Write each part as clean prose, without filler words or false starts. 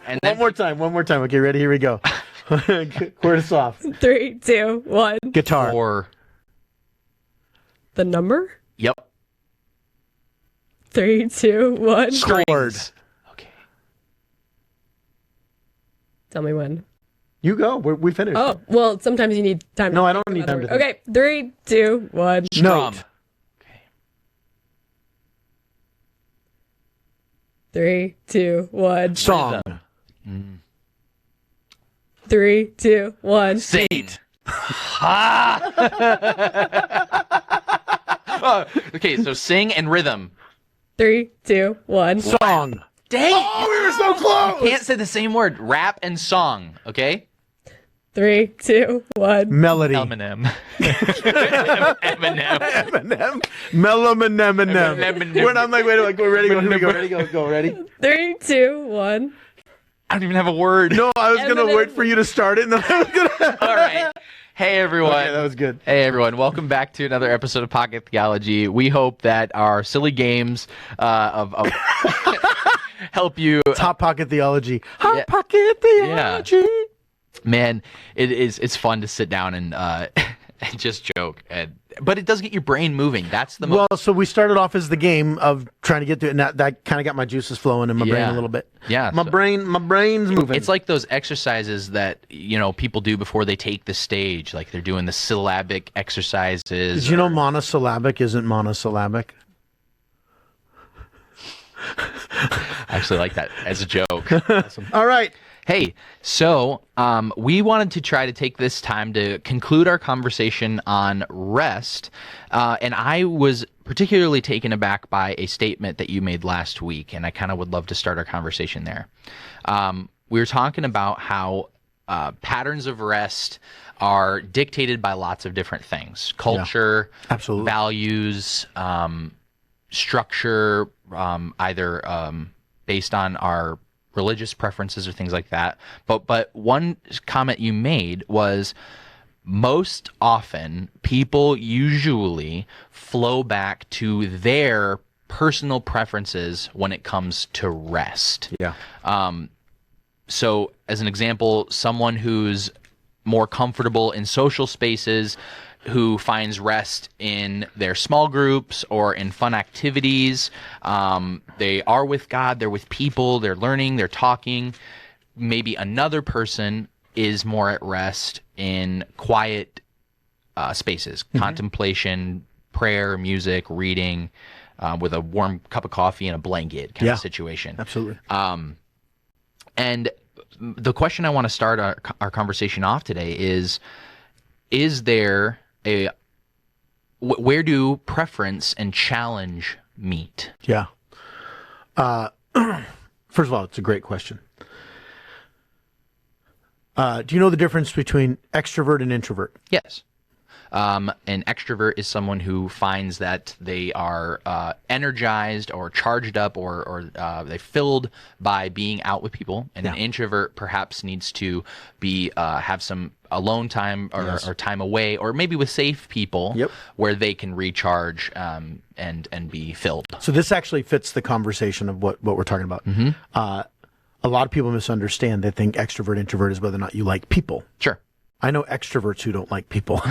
And One more time. Okay, ready? Here we go. Word us off. 3, 2, 1. Guitar. 4. The number? Yep. 3, 2, 1. Chord. Okay. Tell me when. You go. We finished. Oh, well, sometimes you need time. No, to I don't think need of other time to words. Okay, 3, 2, 1. Strum. Note. Okay. 3, 2, 1. Song. 3, 2, 1. Saint. Okay, so sing and rhythm. 3, 2, 1. Song. Dang! Oh, we were so close. Can't say the same word. Rap and song. Okay. 3, 2, 1. Melody. Eminem. Eminem. Eminem. Eminem. When I'm like, wait, we're ready. Go. Ready? 3, 2, 1. I don't even have a word. No, I was gonna wait for you to start it, and then I was gonna. All right. Hey everyone. Okay, that was good. Hey everyone. Welcome back to another episode of Pocket Theology. We hope that our silly games of help you. Hot Pocket Theology. Yeah. Pocket Theology. Man, it's fun to sit down and and just joke, but it does get your brain moving. That's the most. Well, so we started off as the game of trying to get to it, and that kind of got my juices flowing in my brain a little bit. Yeah, my brain's moving. It's like those exercises that people do before they take the stage, like they're doing the syllabic exercises. Did you know monosyllabic isn't monosyllabic? I actually like that as a joke. Awesome. All right. Hey, so we wanted to try to take this time to conclude our conversation on rest, and I was particularly taken aback by a statement that you made last week, and I kind of would love to start our conversation there. We were talking about how patterns of rest are dictated by lots of different things: culture, absolutely, values, structure, either based on our religious preferences or things like that. But one comment you made was most often people usually flow back to their personal preferences when it comes to rest. Yeah. So as an example, someone who's more comfortable in social spaces, who finds rest in their small groups or in fun activities. They are with God, they're with people, they're learning, they're talking. Maybe another person is more at rest in quiet spaces, contemplation, prayer, music, reading, with a warm cup of coffee and a blanket kind of situation. Absolutely. And the question I want to start our conversation off today is there where do preference and challenge meet? Yeah. First of all, it's a great question. Do you know the difference between extrovert and introvert? Yes. An extrovert is someone who finds that they are energized or charged up or they're filled by being out with people. And an introvert perhaps needs to be have some alone time or time away, or maybe with safe people where they can recharge and be filled. So this actually fits the conversation of what we're talking about. A lot of people misunderstand. They think extrovert, introvert is whether or not you like people. Sure. I know extroverts who don't like people.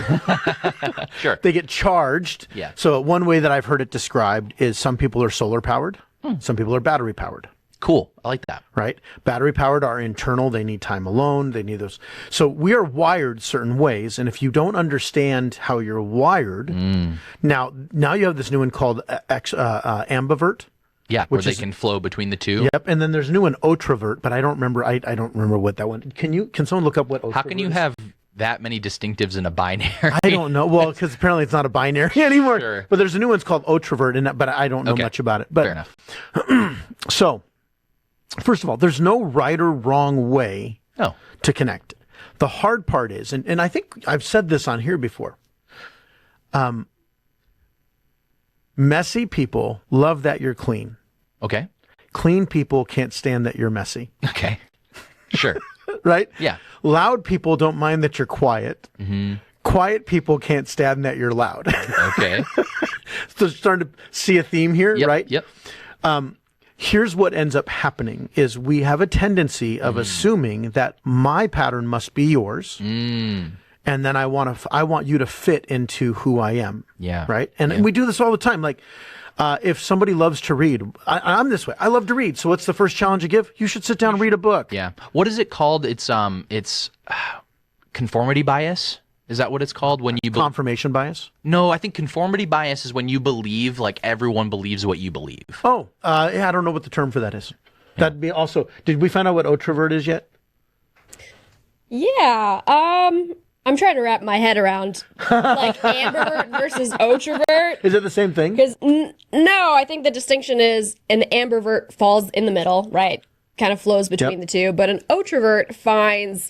Sure. They get charged. Yeah. So one way that I've heard it described is some people are solar powered. Some people are battery powered. Cool. I like that. Right? Battery powered are internal. They need time alone. They need those. So we are wired certain ways. And if you don't understand how you're wired, now you have this new one called ambivert. Yeah, where they can flow between the two. Yep, and then there's a new one, Otravert, but I don't remember. I don't remember what that one. Can someone look up what Otravert is? How can you have that many distinctives in a binary? I don't know. Well, because apparently it's not a binary anymore. Sure. But there's a new one called Otravert, but I don't know much about it. But, fair enough. So, first of all, there's no right or wrong way to connect. The hard part is, and I think I've said this on here before. Messy people love that you're clean. Okay. Clean people can't stand that you're messy. Okay. Sure. Right? Yeah. Loud people don't mind that you're quiet. Quiet people can't stand that you're loud. Okay. So starting to see a theme here, right? Yep. here's what ends up happening is we have a tendency of assuming that my pattern must be yours. And then I want you to fit into who I am. Yeah. Right. And we do this all the time. Like, if somebody loves to read, I'm this way. I love to read. So what's the first challenge you give? You should sit down and read a book. Yeah. What is it called? It's conformity bias. Is that what it's called? When you Confirmation bias? No, I think conformity bias is when you believe like everyone believes what you believe. Oh, I don't know what the term for that is. That'd be also. Did we find out what introvert is yet? Yeah. I'm trying to wrap my head around like ambivert versus introvert. Is it the same thing? Because no, I think the distinction is an ambivert falls in the middle, right? Kind of flows between the two, but an introvert finds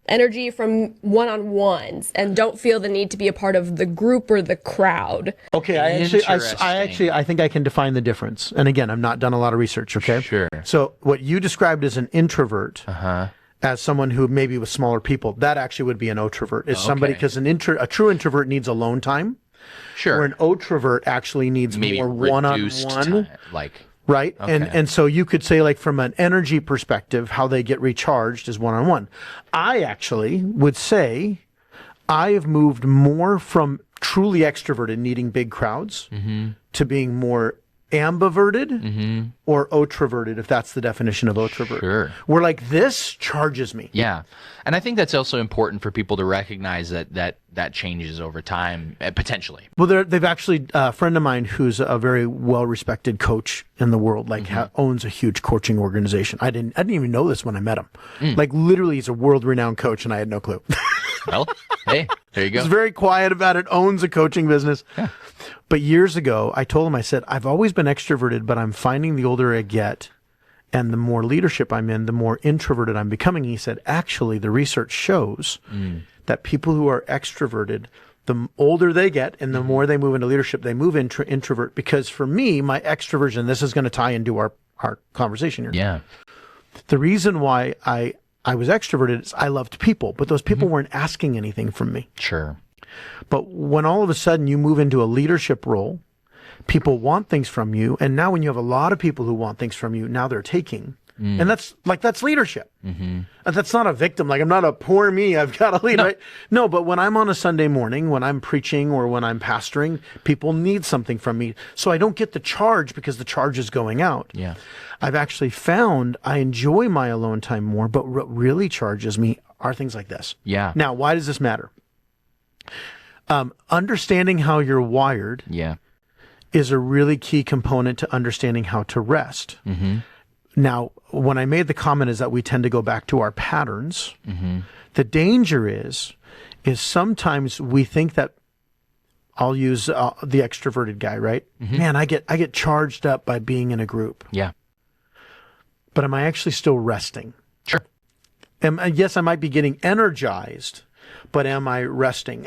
energy from one-on-ones and don't feel the need to be a part of the group or the crowd. Okay, I think I can define the difference. And again, I've not done a lot of research. Okay, Sure. So what you described as an introvert, as someone who maybe with smaller people, that actually would be an introvert. Is somebody because a true introvert needs alone time. Sure. Where an introvert actually needs Maybe more reduced one-on-one. time, like. Right. Okay. And so you could say, like, from an energy perspective, how they get recharged is one-on-one. I actually would say I have moved more from truly extroverted, needing big crowds, to being more ambiverted or introverted, if that's the definition of introvert. Sure. Where like this charges me. Yeah. And I think that's also important for people to recognize that changes over time, potentially. Well, they've actually, a friend of mine who's a very well-respected coach in the world, like owns a huge coaching organization. I didn't even know this when I met him. Like literally he's a world-renowned coach and I had no clue. Well, hey, there you go. He's very quiet about it, owns a coaching business. Yeah. But years ago, I told him, I said, I've always been extroverted, but I'm finding the older I get and the more leadership I'm in, the more introverted I'm becoming. He said, actually, the research shows that people who are extroverted, the older they get and the more they move into leadership, they move into introvert. Because for me, my extroversion, this is going to tie into our conversation here. Yeah. The reason why I was extroverted is I loved people, but those people weren't asking anything from me. Sure. But when all of a sudden you move into a leadership role, people want things from you. And now when you have a lot of people who want things from you, now they're taking. And that's leadership. And that's not a victim. Like, I'm not a poor me, I've got to lead, right? No, but when I'm on a Sunday morning, when I'm preaching or when I'm pastoring, people need something from me. So I don't get the charge because the charge is going out. Yeah. I've actually found I enjoy my alone time more, but what really charges me are things like this. Yeah. Now, why does this matter? Understanding how you're wired is a really key component to understanding how to rest. Now, when I made the comment is that we tend to go back to our patterns. The danger is sometimes we think that I'll use the extroverted guy, right? Man, I get charged up by being in a group. Yeah. But am I actually still resting? Sure. Yes, I might be getting energized, but am I resting?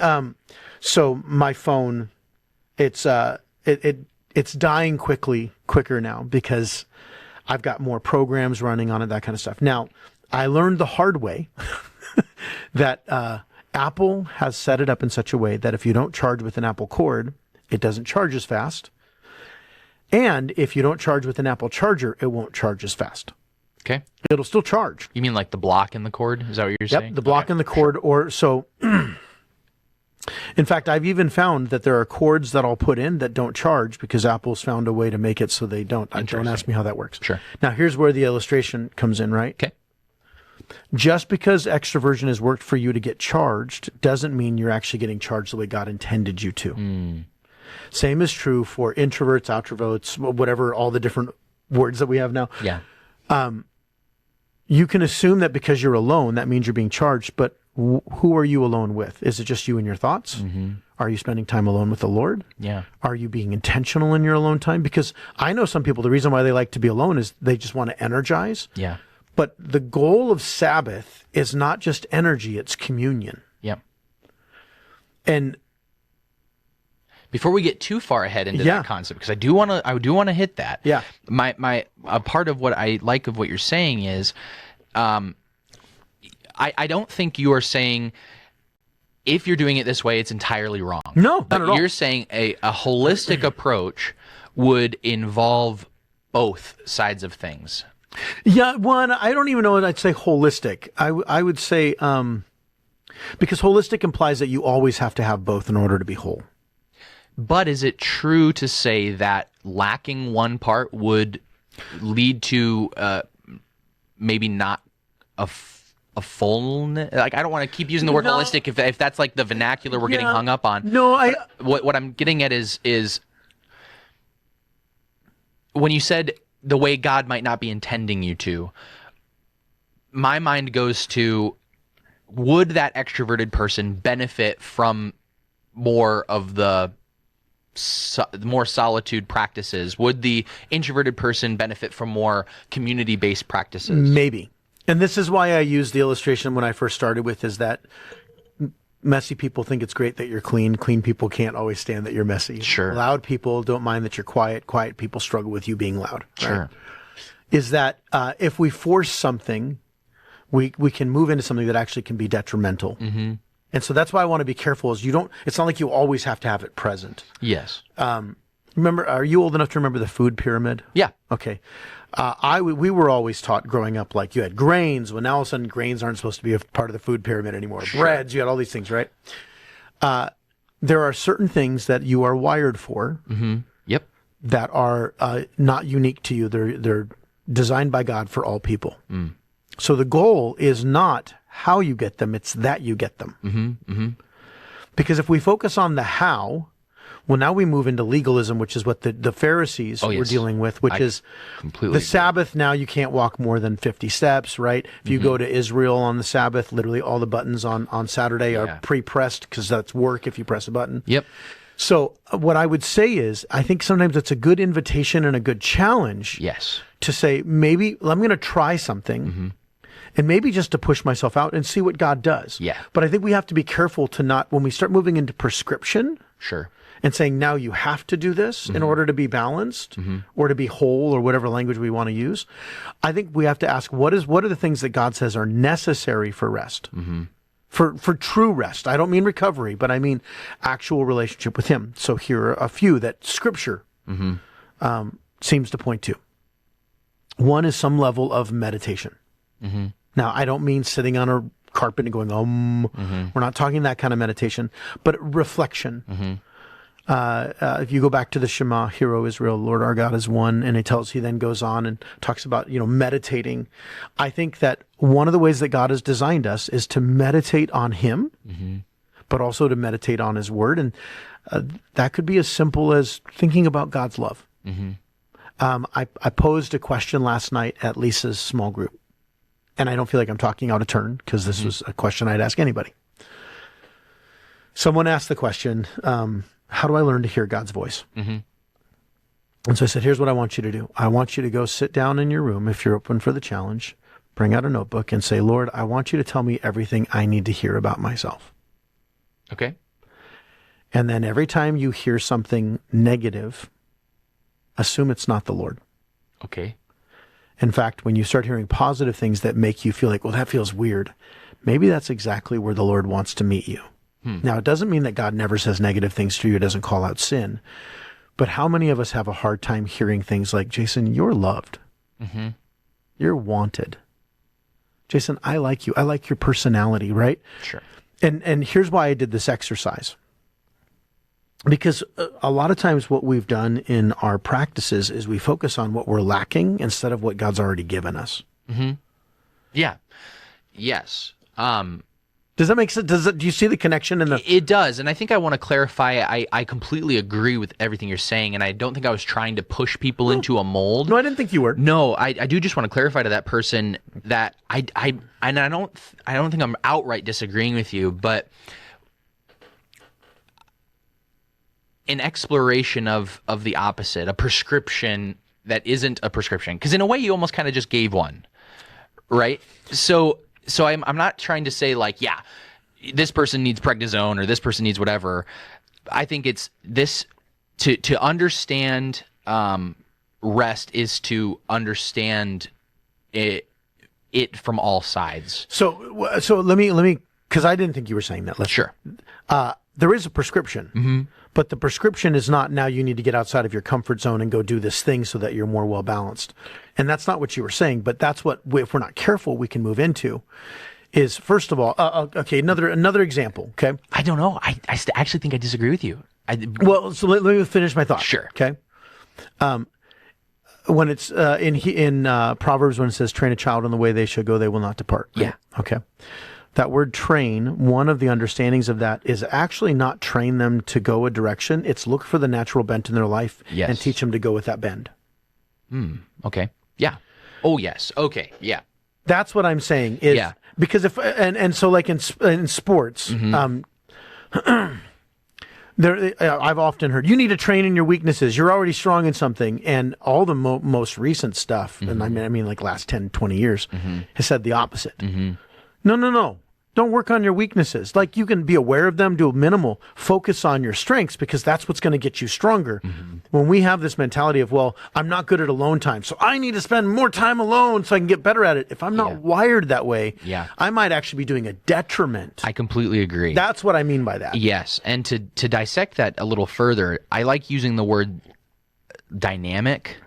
So my phone, it's dying quicker now because I've got more programs running on it, that kind of stuff. Now, I learned the hard way that Apple has set it up in such a way that if you don't charge with an Apple cord, it doesn't charge as fast. And if you don't charge with an Apple charger, it won't charge as fast. Okay. It'll still charge. You mean like the block in the cord? Is that what you're saying? Yep, the block in the cord. Or so. In fact, I've even found that there are cords that I'll put in that don't charge because Apple's found a way to make it so they don't. Don't ask me how that works. Sure. Now, here's where the illustration comes in, right? Okay. Just because extroversion has worked for you to get charged doesn't mean you're actually getting charged the way God intended you to. Same is true for introverts, outroverts, whatever, all the different words that we have now. Yeah. You can assume that because you're alone, that means you're being charged, but who are you alone with? Is it just you and your thoughts? Are you spending time alone with the Lord? Yeah. Are you being intentional in your alone time? Because I know some people, the reason why they like to be alone is they just want to energize. Yeah. But the goal of Sabbath is not just energy, it's communion. Yeah. And before we get too far ahead into that concept, because I do want to hit that. Yeah. A part of what I like of what you're saying is, I don't think you are saying if you're doing it this way, it's entirely wrong. No, not at all. You're saying a holistic approach would involve both sides of things. Yeah, one, I don't even know what I'd say holistic. I would say, because holistic implies that you always have to have both in order to be whole. But is it true to say that lacking one part would lead to maybe not a fullness? Like, I don't want to keep using the word holistic if that's like the vernacular we're getting hung up on. No, what I'm getting at is when you said the way God might not be intending you to, my mind goes to, would that extroverted person benefit from more of the more solitude practices? Would the introverted person benefit from more community-based practices? Maybe. And this is why I used the illustration when I first started with, is that messy people think it's great that you're clean. Clean people can't always stand that you're messy. Sure. Loud people don't mind that you're quiet. Quiet people struggle with you being loud. Right? Sure. Is that if we force something, we can move into something that actually can be detrimental. Mm-hmm. And so that's why I want to be careful, is it's not like you always have to have it present. Yes. Remember, are you old enough to remember the food pyramid? Yeah. Okay. We were always taught growing up, like, you had grains, when now all of a sudden grains aren't supposed to be a part of the food pyramid anymore. Sure. Breads, you had all these things, right? There are certain things that you are wired for. Mm-hmm. Yep. That are not unique to you. They're designed by God for all people. Mm. So the goal is not how you get them, it's that you get them. Mm-hmm. Mm-hmm. Because if we focus on the how, well, now we move into legalism, which is what the Pharisees were dealing with, which is the Sabbath. Now you can't walk more than 50 steps, right? If you go to Israel on the Sabbath, literally all the buttons on Saturday are pre-pressed, because that's work if you press a button. Yep. So what I would say is, I think sometimes it's a good invitation and a good challenge. Yes. To say, maybe I'm going to try something. Mm-hmm. And maybe just to push myself out and see what God does. Yeah. But I think we have to be careful to not, when we start moving into prescription. Sure. And saying, now you have to do this in order to be balanced or to be whole, or whatever language we want to use. I think we have to ask, what are the things that God says are necessary for rest? Mm-hmm. For true rest. I don't mean recovery, but I mean actual relationship with Him. So here are a few that Scripture seems to point to. One is some level of meditation. Mm-hmm. Now, I don't mean sitting on a carpet and going, We're not talking that kind of meditation, but reflection. Mm-hmm. If you go back to the Shema, Hear, O Israel, Lord our God is one, and he then goes on and talks about, meditating. I think that one of the ways that God has designed us is to meditate on Him, but also to meditate on His Word. And that could be as simple as thinking about God's love. Mm-hmm. I posed a question last night at Lisa's small group, and I don't feel like I'm talking out of turn, because this was a question I'd ask anybody. Someone asked the question, how do I learn to hear God's voice? Mm-hmm. And so I said, here's what I want you to do. I want you to go sit down in your room, if you're open for the challenge, bring out a notebook and say, Lord, I want you to tell me everything I need to hear about myself. Okay. And then every time you hear something negative, assume it's not the Lord. Okay. In fact, when you start hearing positive things that make you feel like, well, that feels weird, maybe that's exactly where the Lord wants to meet you. Now, it doesn't mean that God never says negative things to you, doesn't call out sin. But how many of us have a hard time hearing things like, Jason, you're loved. Mm-hmm. You're wanted. Jason, I like you. I like your personality, right? Sure. And here's why I did this exercise. Because a lot of times what we've done in our practices is we focus on what we're lacking instead of what God's already given us. Mm-hmm. Yeah. Yes. Does that make sense? Do you see the connection in the... It does, and I think I want to clarify, I completely agree with everything you're saying, and I don't think I was trying to push people into a mold. No, I didn't think you were. No, I do just want to clarify to that person that I don't think I'm outright disagreeing with you, but an exploration of the opposite, a prescription that isn't a prescription, because in a way you almost kind of just gave one, right? So I'm not trying to say like, yeah, this person needs prednisone or this person needs whatever. I think it's this to understand rest is to understand it from all sides. So let me because I didn't think you were saying that. Sure. there is a prescription, but the prescription is not now you need to get outside of your comfort zone and go do this thing so that you're more well balanced. And that's not what you were saying, but that's what, if we're not careful, we can move into. Is first of all, okay, another example. Okay, I don't know. I actually think I disagree with you. well, so let me finish my thought. Sure. Okay. When it's in Proverbs, when it says, "Train a child in the way they should go, they will not depart." Right? Yeah. Okay. That word "train," one of the understandings of that is actually not train them to go a direction. It's look for the natural bent in their life and teach them to go with that bend. Okay. Yeah. Oh, yes. Okay. Yeah. That's what I'm saying. Is because if and so like in sports, I've often heard you need to train in your weaknesses. You're already strong in something, and all the most recent stuff, and I mean like last 10, 20 years, has said the opposite. No. Don't work on your weaknesses. Like you can be aware of them, do a minimal, focus on your strengths because that's what's going to get you stronger. When we have this mentality of, well, I'm not good at alone time, so I need to spend more time alone so I can get better at it. If I'm not wired that way, I might actually be doing a detriment. I completely agree. That's what I mean by that. Yes. And to dissect that a little further, I like using the word dynamic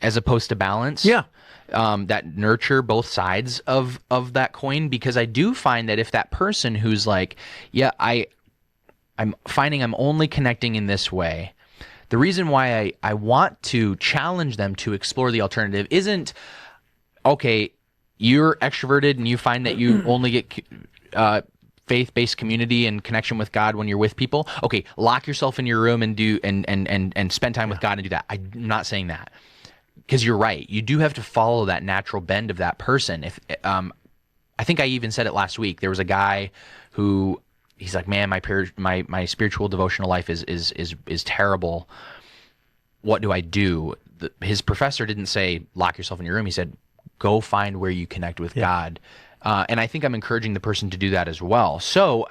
as opposed to balance. Yeah. That nurture both sides of that coin, because I do find that if that person who's like, I'm finding I'm only connecting in this way, the reason why I want to challenge them to explore the alternative isn't, okay, you're extroverted and you find that you only get faith-based community and connection with God when you're with people. Okay, lock yourself in your room and do and spend time with God and do that. I'm not saying that. Because you're right, you do have to follow that natural bend of that person. If I think I even said it last week. There was a guy who he's like, man, my spiritual devotional life is terrible. What do I do? His professor didn't say lock yourself in your room. He said go find where you connect with God. And I think I'm encouraging the person to do that as well. So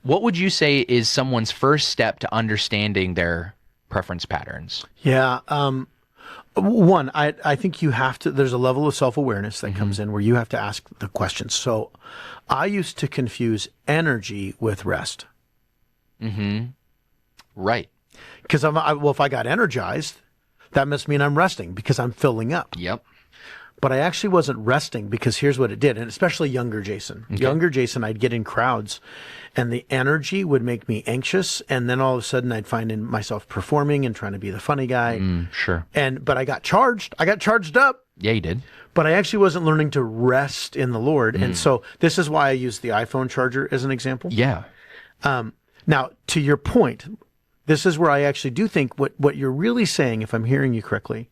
what would you say is someone's first step to understanding their preference patterns? Yeah. One, I think you have to, there's a level of self-awareness that comes in where you have to ask the questions. So I used to confuse energy with rest. Right. Because if I got energized, that must mean I'm resting because I'm filling up. Yep. But I actually wasn't resting because here's what it did, and especially younger Jason. Okay. Younger Jason, I'd get in crowds, and the energy would make me anxious, and then all of a sudden I'd find myself performing and trying to be the funny guy. Sure. But I got charged. I got charged up. Yeah, you did. But I actually wasn't learning to rest in the Lord, and so this is why I use the iPhone charger as an example. Yeah. Now, to your point, this is where I actually do think what you're really saying, if I'm hearing you correctly,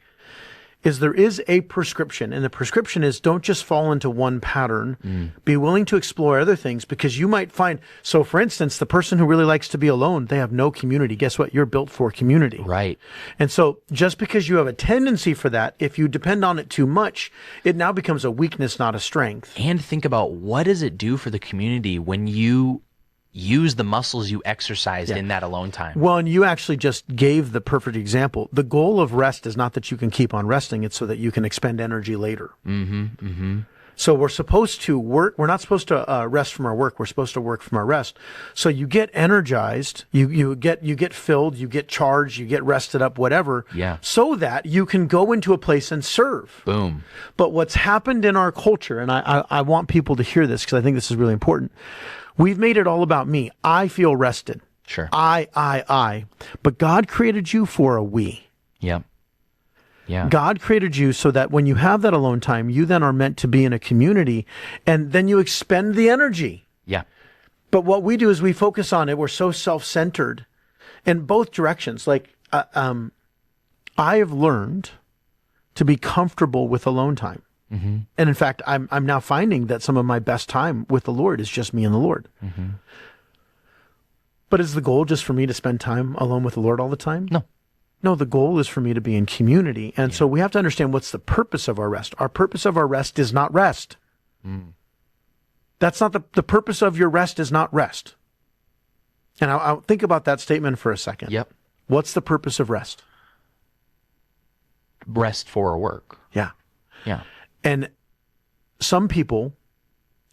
is there is a prescription, and the prescription is don't just fall into one pattern. Be willing to explore other things because you might find, so for instance, the person who really likes to be alone, they have no community. Guess what? You're built for community. Right. And so just because you have a tendency for that, if you depend on it too much, it now becomes a weakness, not a strength. And think about what does it do for the community when you use the muscles you exercised in that alone time. Well, and you actually just gave the perfect example. The goal of rest is not that you can keep on resting. It's so that you can expend energy later. So we're supposed to work. We're not supposed to rest from our work. We're supposed to work from our rest. So you get energized, you get filled, you get charged, you get rested up, whatever. Yeah. So that you can go into a place and serve. Boom. But what's happened in our culture, and I want people to hear this because I think this is really important. We've made it all about me. I feel rested. Sure. I. But God created you for a we. Yep. Yeah. God created you so that when you have that alone time, you then are meant to be in a community, and then you expend the energy. Yeah. But what we do is we focus on it. We're so self-centered in both directions. Like, I have learned to be comfortable with alone time. And in fact, I'm now finding that some of my best time with the Lord is just me and the Lord. But is the goal just for me to spend time alone with the Lord all the time? No, the goal is for me to be in community. And so we have to understand what's the purpose of our rest. Our purpose of our rest is not rest. That's not the purpose of your rest is not rest. And I'll think about that statement for a second. Yep. What's the purpose of rest? Rest for work. Yeah. Yeah. And some people,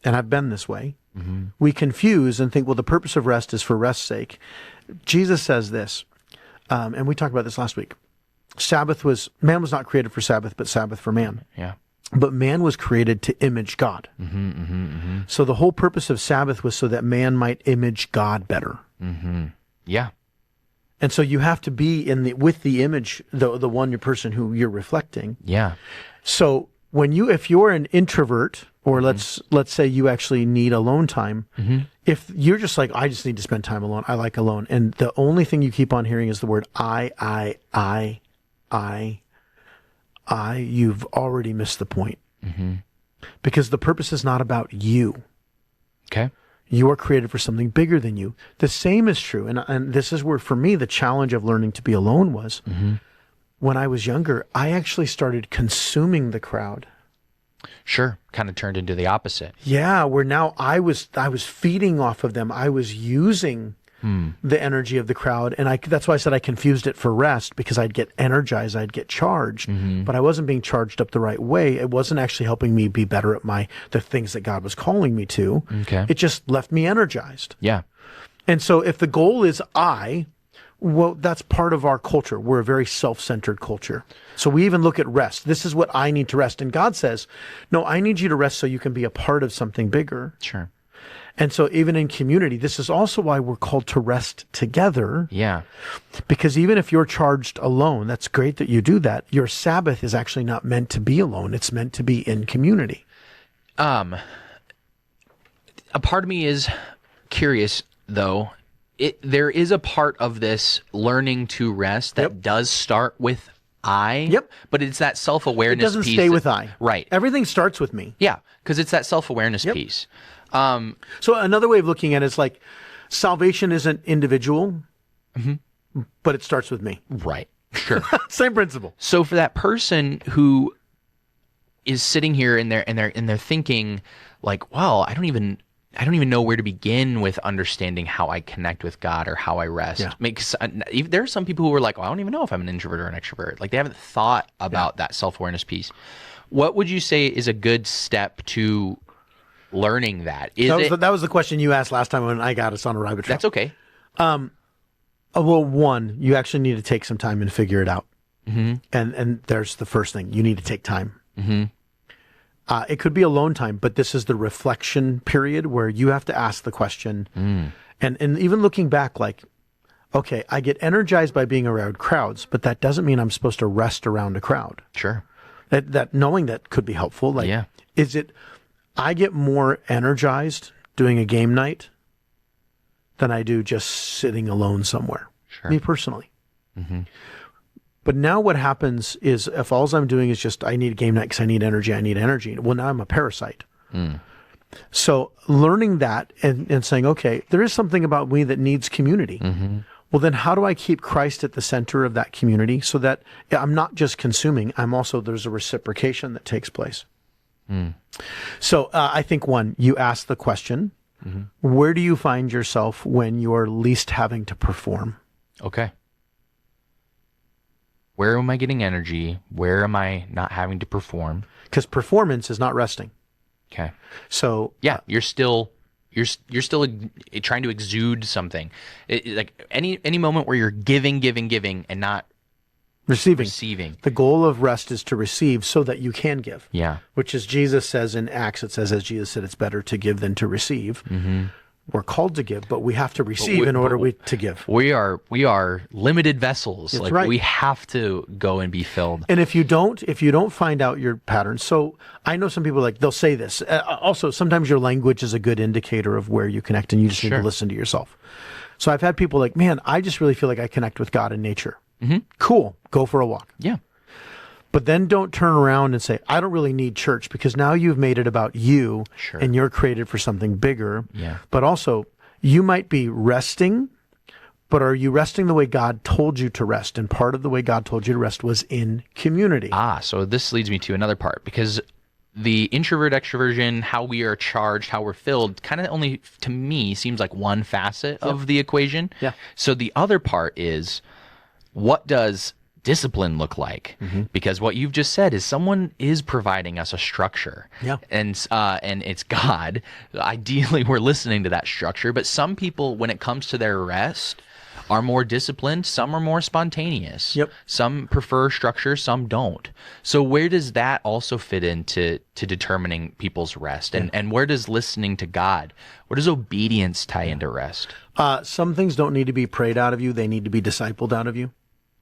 and I've been this way, We confuse and think, well, the purpose of rest is for rest's sake. Jesus says this, and we talked about this last week. Man was not created for Sabbath, but Sabbath for man. Yeah. But man was created to image God. So the whole purpose of Sabbath was so that man might image God better. Yeah. And so you have to be with the image, the one person who you're reflecting. Yeah. So if you're an introvert, or let's say you actually need alone time, if you're just like, I just need to spend time alone, I like alone, and the only thing you keep on hearing is the word I, you've already missed the point. Because the purpose is not about you. Okay. You are created for something bigger than you. The same is true. And this is where, for me, the challenge of learning to be alone was, when I was younger, I actually started consuming the crowd. Sure. Kind of turned into the opposite. Yeah, where now I was feeding off of them. I was using the energy of the crowd. And that's why I said I confused it for rest, because I'd get energized, I'd get charged, but I wasn't being charged up the right way. It wasn't actually helping me be better at the things that God was calling me to. Okay. It just left me energized. Yeah. And so if the goal is well, that's part of our culture. We're a very self-centered culture. So we even look at rest. This is what I need to rest. And God says, no, I need you to rest so you can be a part of something bigger. Sure. And so even in community, this is also why we're called to rest together. Yeah. Because even if you're charged alone, that's great that you do that. Your Sabbath is actually not meant to be alone. It's meant to be in community. A part of me is curious, though. There is a part of this learning to rest that does start with I. Yep. But it's that self-awareness piece. It doesn't stay with I. Right. Everything starts with me. Yeah, because it's that self-awareness piece. So another way of looking at it is like, salvation isn't individual, but it starts with me. Right. Sure. Same principle. So for that person who is sitting here and they're thinking like, well, I don't even know where to begin with understanding how I connect with God or how I rest. Yeah. There are some people who are like, well, I don't even know if I'm an introvert or an extrovert. Like they haven't thought about that self-awareness piece. What would you say is a good step to learning that? That was the question you asked last time when I got us on a rabbit trail. That's okay. Well, one, you actually need to take some time and figure it out. And there's the first thing. You need to take time. It could be alone time, but this is the reflection period where you have to ask the question. And even looking back, like, okay, I get energized by being around crowds, but that doesn't mean I'm supposed to rest around a crowd. Sure. That knowing that could be helpful. Like, is it, I get more energized doing a game night than I do just sitting alone somewhere. Sure. Me personally. But now what happens is if all I'm doing is just, I need a game night because I need energy. Well, now I'm a parasite. So learning that and saying, okay, there is something about me that needs community. Well, then how do I keep Christ at the center of that community so that I'm not just consuming, there's a reciprocation that takes place. So I think one, you ask the question, where do you find yourself when you're least having to perform? Okay. Where am I getting energy? Where am I not having to perform? Because performance is not resting. Okay. So yeah, you're still trying to exude something. Like any moment where you're giving and not receiving. The goal of rest is to receive so that you can give. Yeah. Which is Jesus says in Acts, it says, as Jesus said, it's better to give than to receive. We're called to give, but we have to receive in order to give. We are limited vessels. That's like right. we have to go and be filled. And if you don't find out your patterns, so I know some people they'll say this. Also, sometimes your language is a good indicator of where you connect, and you just need to listen to yourself. So I've had people like, man, I just really feel like I connect with God in nature. Cool, go for a walk. Yeah. But then don't turn around and say, I don't really need church, because now you've made it about you and you're created for something bigger. Yeah. But also, you might be resting, but are you resting the way God told you to rest? And part of the way God told you to rest was in community. So this leads me to another part, because the introvert extroversion, how we are charged, how we're filled, kind of only to me seems like one facet of the equation. Yeah. So the other part is, what does discipline look like? Because what you've just said is someone is providing us a structure. Yeah. And it's God. Ideally, we're listening to that structure. But some people, when it comes to their rest, are more disciplined. Some are more spontaneous. Yep. Some prefer structure. Some don't. So where does that also fit into determining people's rest? And where does listening to God, where does obedience tie into rest? Some things don't need to be prayed out of you. They need to be discipled out of you.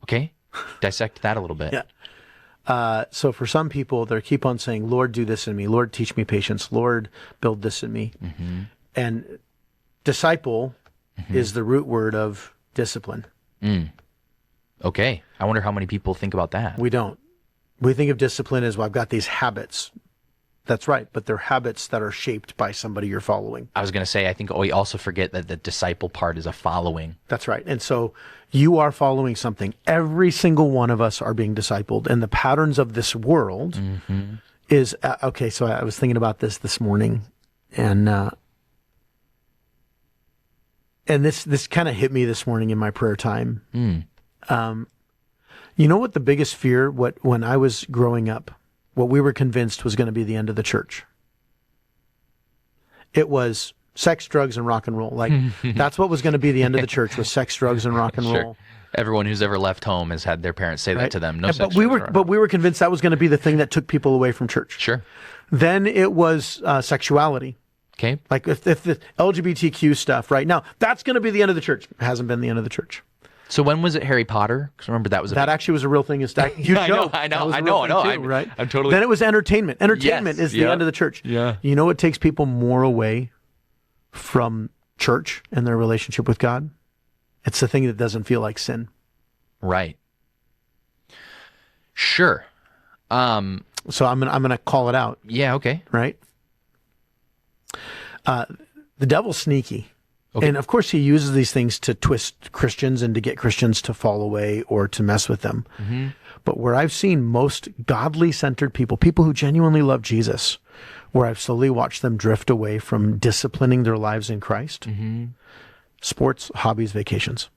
Okay. Dissect that a little bit. Yeah. So for some people, they keep on saying, Lord, do this in me. Lord, teach me patience. Lord, build this in me. And disciple is the root word of discipline. Okay. I wonder how many people think about that. We don't. We think of discipline as, well, I've got these habits. That's right. But they're habits that are shaped by somebody you're following. I was going to say, I think we also forget that the disciple part is a following. That's right. And so you are following something. Every single one of us are being discipled. And the patterns of this world is, okay, so I was thinking about this morning. And this kind of hit me this morning in my prayer time. You know what the biggest fear, when I was growing up, what we were convinced was going to be the end of the church? It was sex, drugs, and rock and roll. Like, that's what was going to be the end of the church, was sex, drugs, and rock and roll. Everyone who's ever left home has had their parents say that to them. No sex, but we were convinced that was going to be the thing that took people away from church. Sure. Then it was sexuality. Okay. Like if the LGBTQ stuff right now, that's going to be the end of the church. It hasn't been the end of the church. So when was it Harry Potter? Because remember that was that actually was a real thing. I know. Right? I'm totally. Then it was entertainment. Entertainment is the end of the church. Yeah. You know what takes people more away from church and their relationship with God? It's the thing that doesn't feel like sin. Right. Sure. So I'm gonna call it out. Yeah. Okay. Right. The devil's sneaky. Okay. And of course, he uses these things to twist Christians and to get Christians to fall away or to mess with them. But where I've seen most godly centered people who genuinely love Jesus, where I've slowly watched them drift away from disciplining their lives in Christ, sports, hobbies, vacations.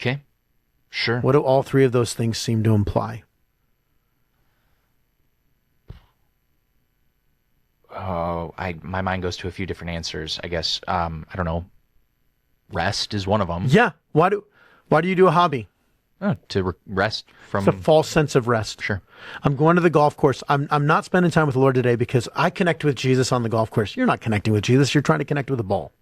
Okay. Sure. What do all three of those things seem to imply? Oh, my mind goes to a few different answers. I guess I don't know. Rest is one of them. Yeah. Why do you do a hobby? To rest from. It's a false sense of rest. Sure. I'm going to the golf course. I'm not spending time with the Lord today because I connect with Jesus on the golf course. You're not connecting with Jesus. You're trying to connect with a ball.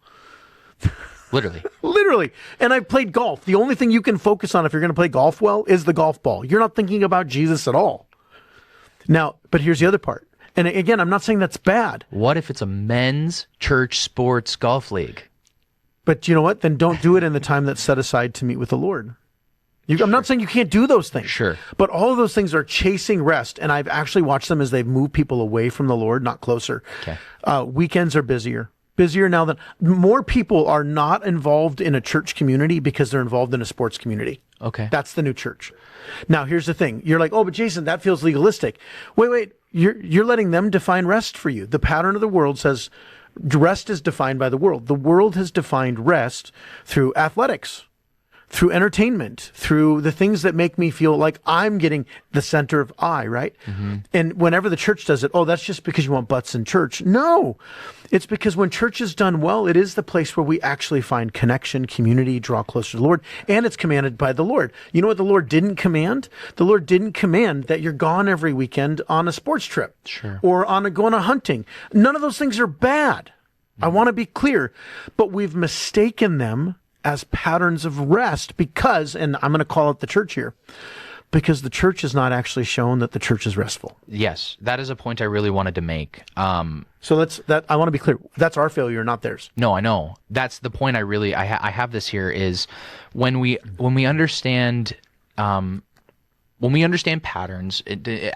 Literally. Literally. And I've played golf. The only thing you can focus on if you're going to play golf well is the golf ball. You're not thinking about Jesus at all. Now, but here's the other part. And again, I'm not saying that's bad. What if it's a men's church sports golf league? But you know what? Then don't do it in the time that's set aside to meet with the Lord. I'm not saying you can't do those things. Sure. But all of those things are chasing rest. And I've actually watched them as they've moved people away from the Lord, not closer. Okay. Weekends are busier. Busier now than more people are not involved in a church community because they're involved in a sports community. Okay. That's the new church. Now, here's the thing. You're like, oh, but Jason, that feels legalistic. Wait. You're letting them define rest for you. The pattern of the world says rest is defined by the world. The world has defined rest through athletics, through entertainment, through the things that make me feel like I'm getting the center of I, right? And whenever the church does it, oh, that's just because you want butts in church. No, it's because when church is done well, it is the place where we actually find connection, community, draw closer to the Lord, and it's commanded by the Lord. You know what the Lord didn't command? The Lord didn't command that you're gone every weekend on a sports trip. Sure. Or going hunting. None of those things are bad. I want to be clear, but we've mistaken them as patterns of rest because, and I'm going to call it the church here, because the church has not actually shown that the church is restful. Yes, that is a point I really wanted to make. So I want to be clear. That's our failure, not theirs. No, I know. That's the point I have this here is when we understand patterns,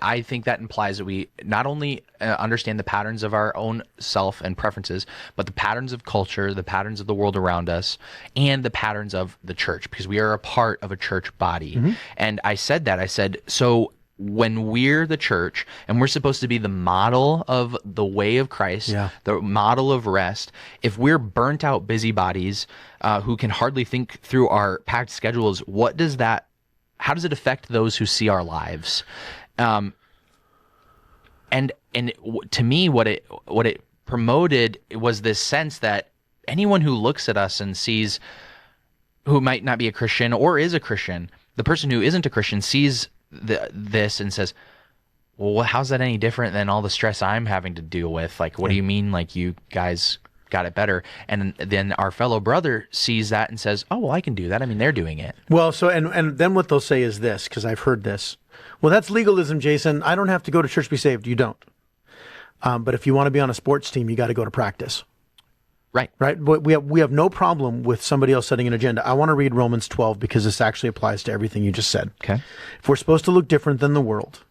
I think that implies that we not only understand the patterns of our own self and preferences, but the patterns of culture, the patterns of the world around us, and the patterns of the church, because we are a part of a church body. And I said, so when we're the church and we're supposed to be the model of the way of Christ, the model of rest, if we're burnt out busybodies who can hardly think through our packed schedules, what does that how does it affect those who see our lives? And to me, what it promoted was this sense that anyone who looks at us and sees, who might not be a Christian or is a Christian, the person who isn't a Christian sees this and says, well, how's that any different than all the stress I'm having to deal with? Like, what do you mean, like, you guys got it better? And then our fellow brother sees that and says, oh, well, I can do that. I mean, they're doing it. Well, so, and then what they'll say is this, because I've heard this. Well, that's legalism, Jason. I don't have to go to church to be saved. You don't. But if you want to be on a sports team, you got to go to practice. Right. Right. But we have no problem with somebody else setting an agenda. I want to read Romans 12 because this actually applies to everything you just said. Okay. If we're supposed to look different than the world,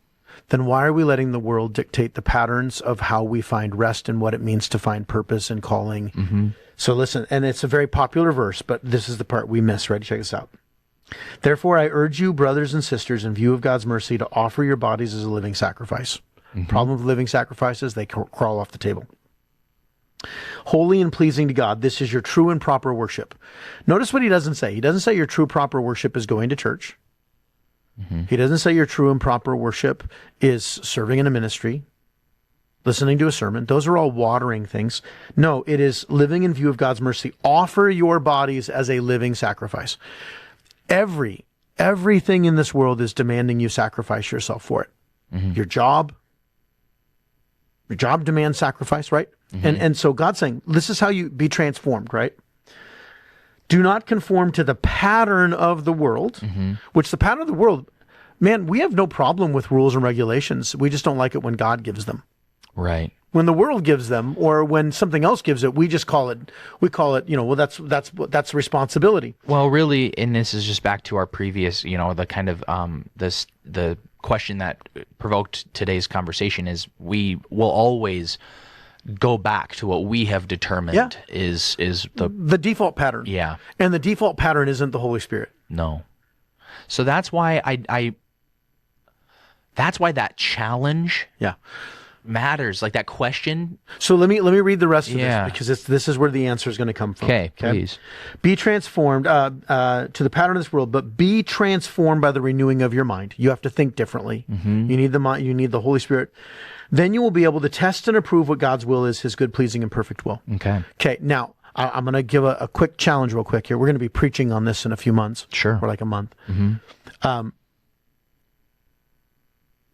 then why are we letting the world dictate the patterns of how we find rest and what it means to find purpose and calling? Mm-hmm. So listen, and it's a very popular verse, but this is the part we miss. Ready? Check this out. Therefore, I urge you, brothers and sisters, in view of God's mercy, to offer your bodies as a living sacrifice. Mm-hmm. Problem with living sacrifices, they crawl off the table. Holy and pleasing to God, this is your true and proper worship. Notice what he doesn't say. He doesn't say your true proper worship is going to church. Mm-hmm. He doesn't say your true and proper worship is serving in a ministry, listening to a sermon. Those are all watering things. No, it is living in view of God's mercy. Offer your bodies as a living sacrifice. Everything in this world is demanding you sacrifice yourself for it. Mm-hmm. Your job demands sacrifice, right? Mm-hmm. And so God's saying, this is how you be transformed, right? Do not conform to the pattern of the world, mm-hmm. which the pattern of the world, man, we have no problem with rules and regulations. We just don't like it when God gives them. Right. When the world gives them, or when something else gives it, we call it, well, that's responsibility. Well, really, and this is just back to our previous, the kind of, the question that provoked today's conversation is we will always go back to what we have determined is the default pattern. Yeah. And the default pattern isn't the Holy Spirit. No. So that's why that's why that challenge matters, like that question. So let me read the rest of this, because this is where the answer is going to come from. Okay, please. Be transformed to the pattern of this world, but be transformed by the renewing of your mind. You have to think differently. Mm-hmm. You need the mind. You need the Holy Spirit. Then you will be able to test and approve what God's will is, his good, pleasing, and perfect will. Okay. Now, I'm going to give a quick challenge real quick here. We're going to be preaching on this in a few months. Sure. Or like a month. Mm-hmm.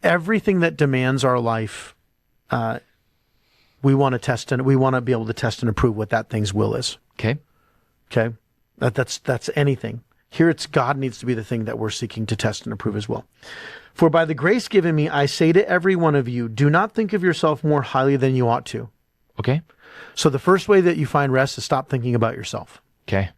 Everything that demands our life, we want to test, and we want to be able to test and approve what that thing's will is. Okay. That's anything. Here it's God needs to be the thing that we're seeking to test and approve as well. For by the grace given me, I say to every one of you, do not think of yourself more highly than you ought to. Okay. So the first way that you find rest is stop thinking about yourself. Okay.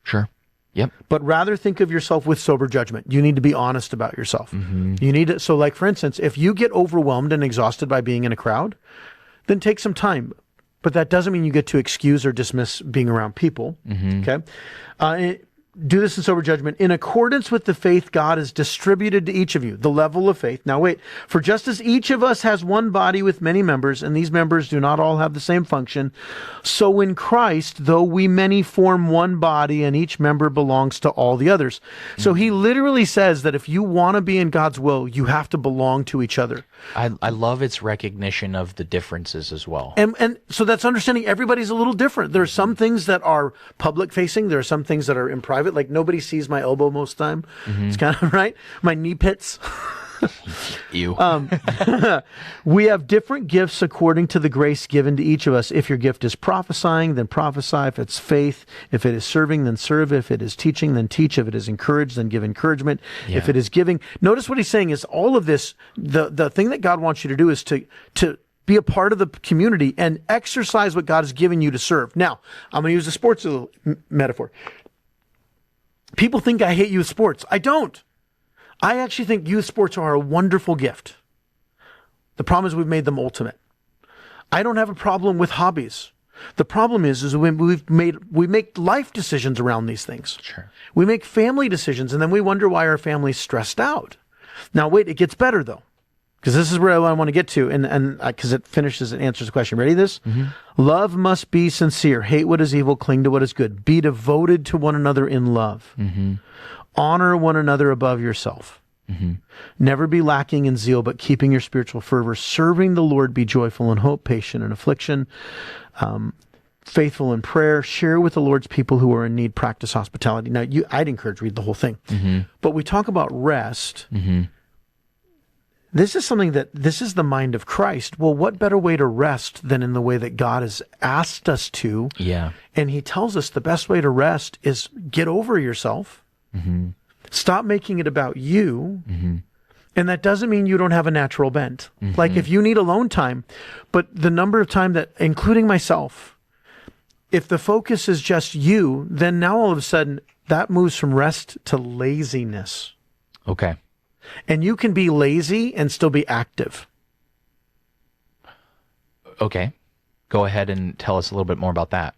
Sure. Yep. But rather think of yourself with sober judgment. You need to be honest about yourself. Mm-hmm. You need to, so like for instance, if you get overwhelmed and exhausted by being in a crowd, then take some time. But that doesn't mean you get to excuse or dismiss being around people. Mm-hmm. Okay. Do this in sober judgment in accordance with the faith God has distributed to each of you, the level of faith. Now wait, for just as each of us has one body with many members, and these members do not all have the same function, so in Christ, though we many form one body and each member belongs to all the others. Mm-hmm. So he literally says that if you want to be in God's will, you have to belong to each other. I love its recognition of the differences as well. And so that's understanding everybody's a little different. There are some things that are public facing. There are some things that are in private. Like nobody sees my elbow most of the time. Mm-hmm. It's kind of right. My knee pits. You. We have different gifts according to the grace given to each of us. If your gift is prophesying, then prophesy. If it's faith, if it is serving, then serve. If it is teaching, then teach. If it is encourage, then give encouragement. Yeah. If it is giving, notice what he's saying is all of this, the thing that God wants you to do is to be a part of the community and exercise what God has given you to serve. Now, I'm going to use a sports metaphor. People think I hate youth sports. I don't. I actually think youth sports are a wonderful gift. The problem is we've made them ultimate. I don't have a problem with hobbies. The problem is when we make life decisions around these things. Sure. We make family decisions, and then we wonder why our family's stressed out. Now, wait, it gets better though, because this is where I want to get to, and because it finishes and answers the question. Ready? This? Mm-hmm. Love must be sincere. Hate what is evil. Cling to what is good. Be devoted to one another in love. Mm-hmm. Honor one another above yourself. Never be lacking in zeal, but keeping your spiritual fervor. Serving the Lord, be joyful in hope, patient in affliction, faithful in prayer. Share with the Lord's people who are in need. Practice hospitality. Now, I'd encourage read the whole thing. But we talk about rest. This is something this is the mind of Christ. Well, what better way to rest than in the way that God has asked us to? Yeah. And he tells us the best way to rest is get over yourself. Stop making it about you. And that doesn't mean you don't have a natural bent. Like if you need alone time, but the number of time that, including myself, if the focus is just you, then now all of a sudden that moves from rest to laziness. Okay. And you can be lazy and still be active. Okay. Go ahead and tell us a little bit more about that.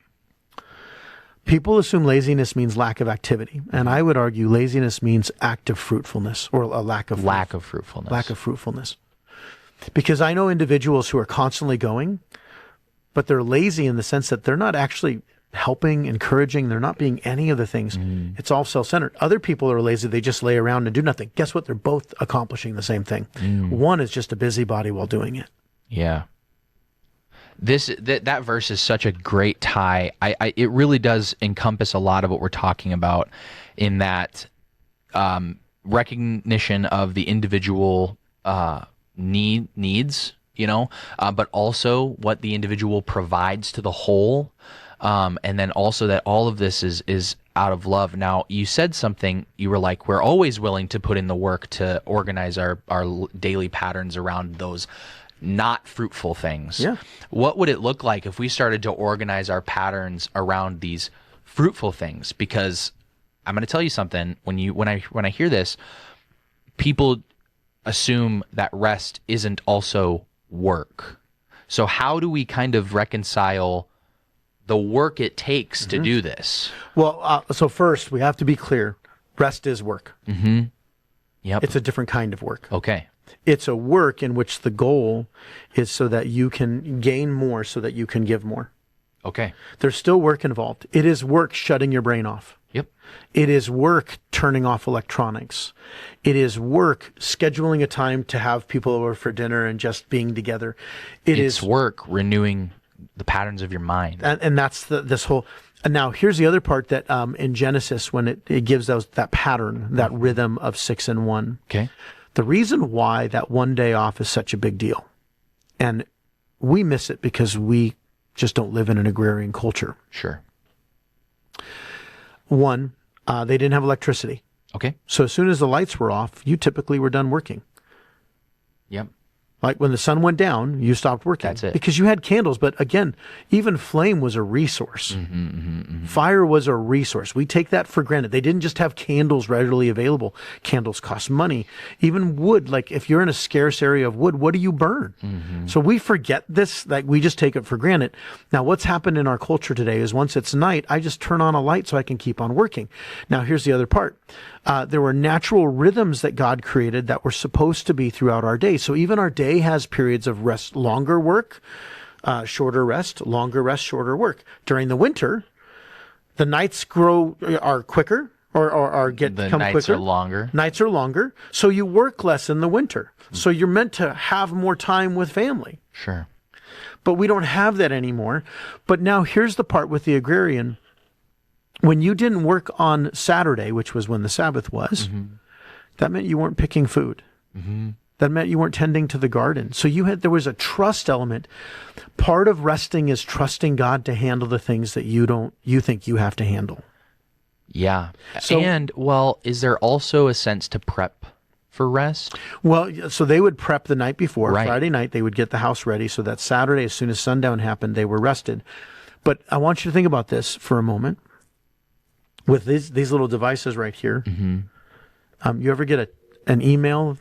People assume laziness means lack of activity. And I would argue laziness means active fruitfulness, or a lack of fruitfulness. Lack of fruitfulness. Because I know individuals who are constantly going, but they're lazy in the sense that they're not actually helping, encouraging. They're not being any of the things. It's all self-centered. Other people are lazy. They just lay around and do nothing. Guess what? They're both accomplishing the same thing. One is just a busybody while doing it. Yeah. That verse is such a great tie. It really does encompass a lot of what we're talking about in that recognition of the individual needs, but also what the individual provides to the whole, and then also that all of this is out of love. Now, you said something. You were like, we're always willing to put in the work to organize our daily patterns around those not fruitful things. Yeah. What would it look like if we started to organize our patterns around these fruitful things? Because I'm going to tell you something. When I hear this, people assume that rest isn't also work. So how do we kind of reconcile the work it takes to do this? Well, so first we have to be clear. Rest is work. Yep. It's a different kind of work. Okay. It's a work in which the goal is so that you can gain more, so that you can give more. Okay. There's still work involved. It is work shutting your brain off. Yep. It is work turning off electronics. It is work scheduling a time to have people over for dinner and just being together. It's work renewing the patterns of your mind. And that's this whole. And now here's the other part that in Genesis, when it gives that pattern, that rhythm of 6 and 1. Okay. The reason why that one day off is such a big deal, and we miss it because we just don't live in an agrarian culture. Sure. One, they didn't have electricity. Okay. So as soon as the lights were off, you typically were done working. Yep. Like when the sun went down, you stopped working. That's it. Because you had candles. But again, even flame was a resource. Fire was a resource. We take that for granted. They didn't just have candles readily available. Candles cost money. Even wood, like if you're in a scarce area of wood, what do you burn? So we forget this, like we just take it for granted. Now, what's happened in our culture today is once it's night, I just turn on a light so I can keep on working. Now, here's the other part. There were natural rhythms that God created that were supposed to be throughout our day. So even our day has periods of rest, longer work, shorter rest, longer rest, shorter work. During the winter, the nights are quicker or come quicker. Nights are longer. Nights are longer. So you work less in the winter. So you're meant to have more time with family. Sure. But we don't have that anymore. But now here's the part with the agrarian. When you didn't work on Saturday, which was when the Sabbath was, that meant you weren't picking food. That meant you weren't tending to the garden. So there was a trust element. Part of resting is trusting God to handle the things that you think you have to handle. Yeah. So, is there also a sense to prep for rest? Well, so they would prep the night before. Right. Friday night, they would get the house ready so that Saturday, as soon as sundown happened, they were rested. But I want you to think about this for a moment. With these little devices right here, you ever get an email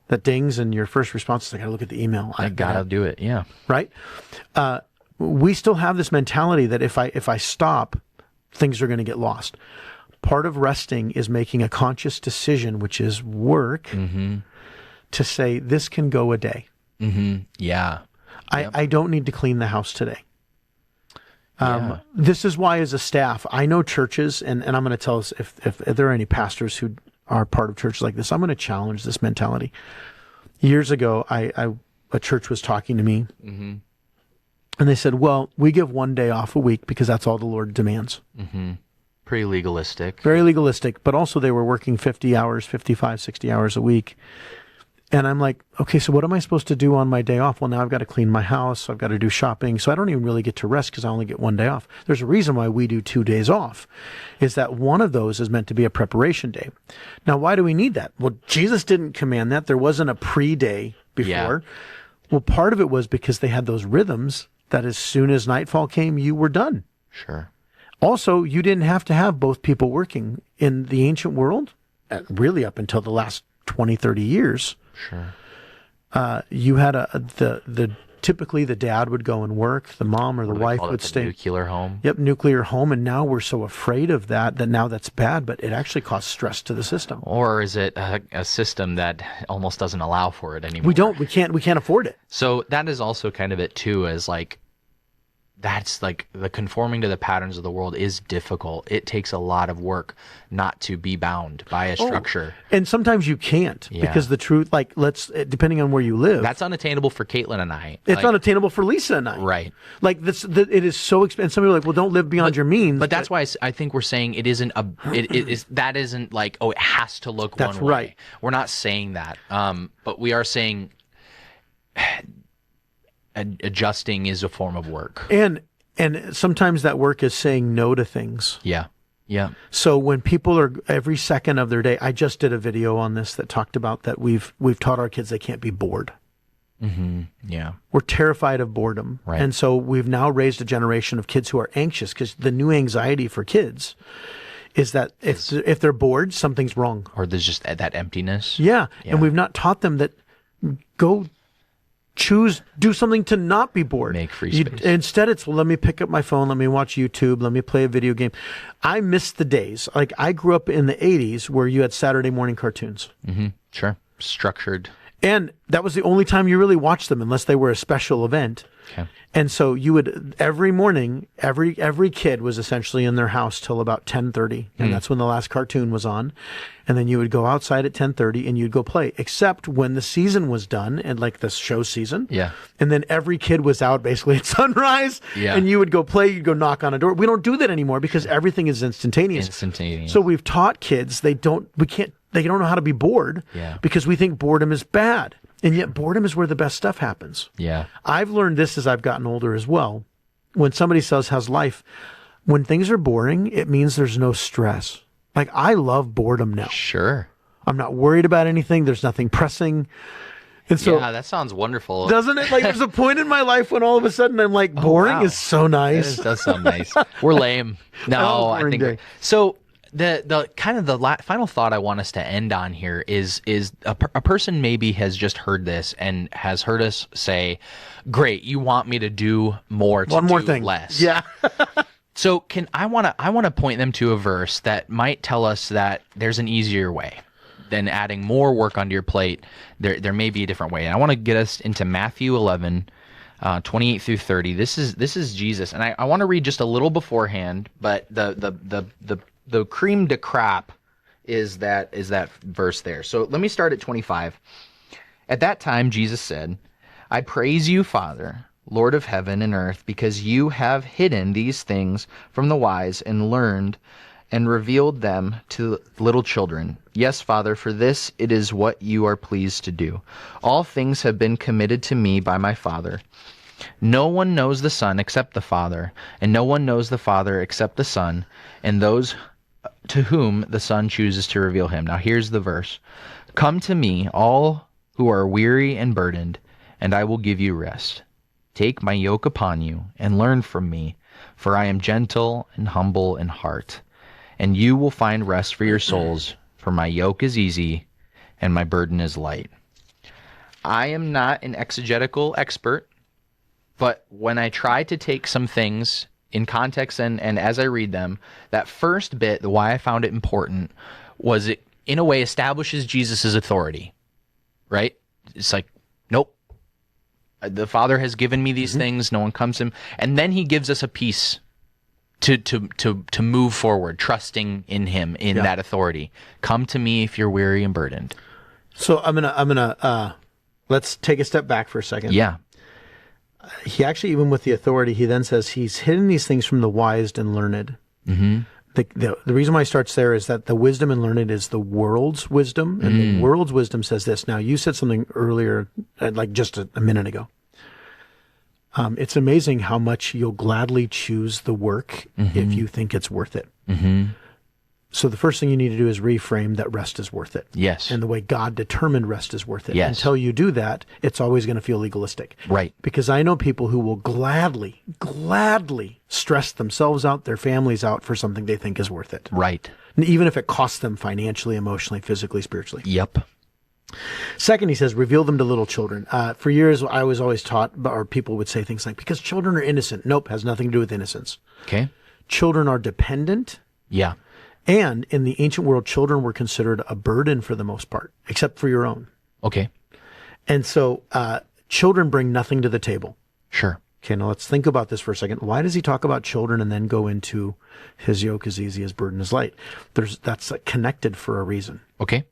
that dings and your first response is, I got to look at the email. I got to do it, yeah. Right? We still have this mentality that if I stop, things are going to get lost. Part of resting is making a conscious decision, which is work, to say, this can go a day. Yeah. I don't need to clean the house today. This is why, as a staff, I know churches, and I'm going to tell us if there are any pastors who are part of churches like this, I'm going to challenge this mentality. Years ago, a church was talking to me, and they said, well, we give one day off a week because that's all the Lord demands. Pretty legalistic. Very legalistic, but also they were working 50 hours, 55, 60 hours a week. And I'm like, okay, so what am I supposed to do on my day off? Well, now I've got to clean my house. I've got to do shopping. So I don't even really get to rest because I only get one day off. There's a reason why we do 2 days off, is that one of those is meant to be a preparation day. Now, why do we need that? Well, Jesus didn't command that. There wasn't a pre-day before. Yeah. Well, part of it was because they had those rhythms that as soon as nightfall came, you were done. Sure. Also, you didn't have to have both people working in the ancient world, really up until the last 20, 30 years. Sure. You had typically the dad would go and work, the mom or the wife would stay. Nuclear home. Yep, nuclear home. And now we're so afraid of that now that's bad, but it actually causes stress to the system. Or is it a system that almost doesn't allow for it anymore? We can't afford it. So that is also kind of it too, as like, that's like the conforming to the patterns of the world is difficult. It takes a lot of work not to be bound by a structure. And sometimes you can't because the truth, like depending on where you live. That's unattainable for Caitlin and I. It's unattainable for Lisa and I. Right. Like it is so expensive. Some people are like, well, don't live beyond your means. But that's why I think we're saying it isn't that isn't like, oh, it has to look one way. That's right. We're not saying that. But we are saying adjusting is a form of work. And sometimes that work is saying no to things. Yeah. Yeah. So when people are every second of their day, I just did a video on this that talked about that we've taught our kids they can't be bored. Yeah. We're terrified of boredom. Right. And so we've now raised a generation of kids who are anxious because the new anxiety for kids is that if they're bored, something's wrong. Or there's just that emptiness. Yeah. And we've not taught them that do something to not be bored. Make free space. Instead, it's, well, let me pick up my phone, let me watch YouTube, let me play a video game. I miss the days. Like, I grew up in the 80s where you had Saturday morning cartoons. Sure. Structured. And that was the only time you really watched them unless they were a special event. Okay. And so you would, every morning, every kid was essentially in their house till about 10:30. And that's when the last cartoon was on. And then you would go outside at 10:30 and you'd go play, except when the season was done and like the show season. Yeah. And then every kid was out basically at sunrise. Yeah. And you would go play, you'd go knock on a door. We don't do that anymore because everything is instantaneous. So we've taught kids they don't know how to be bored because we think boredom is bad. And yet boredom is where the best stuff happens. Yeah. I've learned this as I've gotten older as well. When somebody says, how's life? When things are boring, it means there's no stress. Like, I love boredom now. Sure. I'm not worried about anything. There's nothing pressing. And so, yeah, that sounds wonderful. Doesn't it? Like, there's a point in my life when all of a sudden I'm like, boring is so nice. It does sound nice. We're lame. No, I think so. The kind of the final thought I want us to end on here is a person maybe has just heard this and has heard us say, "Great, you want me to do more to do thing. Less." Yeah. So I want to point them to a verse that might tell us that there's an easier way than adding more work onto your plate. There may be a different way. And I want to get us into Matthew 11. 28 through 30. This is Jesus, and I want to read just a little beforehand, but the cream de crap is that verse there. So let me start at 25. At that time, Jesus said, "I praise you, Father, Lord of heaven and earth, because you have hidden these things from the wise and learned and revealed them to little children. Yes, Father, for this it is what you are pleased to do. All things have been committed to me by my Father. No one knows the Son except the Father, and no one knows the Father except the Son, and those to whom the Son chooses to reveal him." Now here's the verse. "Come to me, all who are weary and burdened, and I will give you rest. Take my yoke upon you, and learn from me, for I am gentle and humble in heart, and you will find rest for your souls, for my yoke is easy, and my burden is light." I am not an exegetical expert, but when I try to take some things in context and as I read them, that first bit, the why I found it important, was it, in a way, establishes Jesus' authority, right? It's like, nope, the Father has given me these things, no one comes to him. And then he gives us a piece to move forward, trusting in him, in that authority. Come to me if you're weary and burdened. So I'm gonna let's take a step back for a second. Yeah. He actually, even with the authority, he then says he's hidden these things from the wise and learned. Mm-hmm. The reason why he starts there is that the wisdom and learned is the world's wisdom, and the world's wisdom says this. Now, you said something earlier, like just a minute ago. It's amazing how much you'll gladly choose the work if you think it's worth it. Mm-hmm. So the first thing you need to do is reframe that rest is worth it. Yes. And the way God determined rest is worth it. Yes. Until you do that, it's always going to feel legalistic. Right. Because I know people who will gladly stress themselves out, their families out for something they think is worth it. Right. And even if it costs them financially, emotionally, physically, spiritually. Yep. Second, he says, reveal them to little children. For years, I was always taught, or people would say things like, because children are innocent. Nope, has nothing to do with innocence. Okay. Children are dependent. Yeah. And in the ancient world, children were considered a burden for the most part, except for your own. Okay. And so children bring nothing to the table. Sure. Okay, now let's think about this for a second. Why does he talk about children and then go into his yoke is easy, his burden is light? That's connected for a reason. Okay.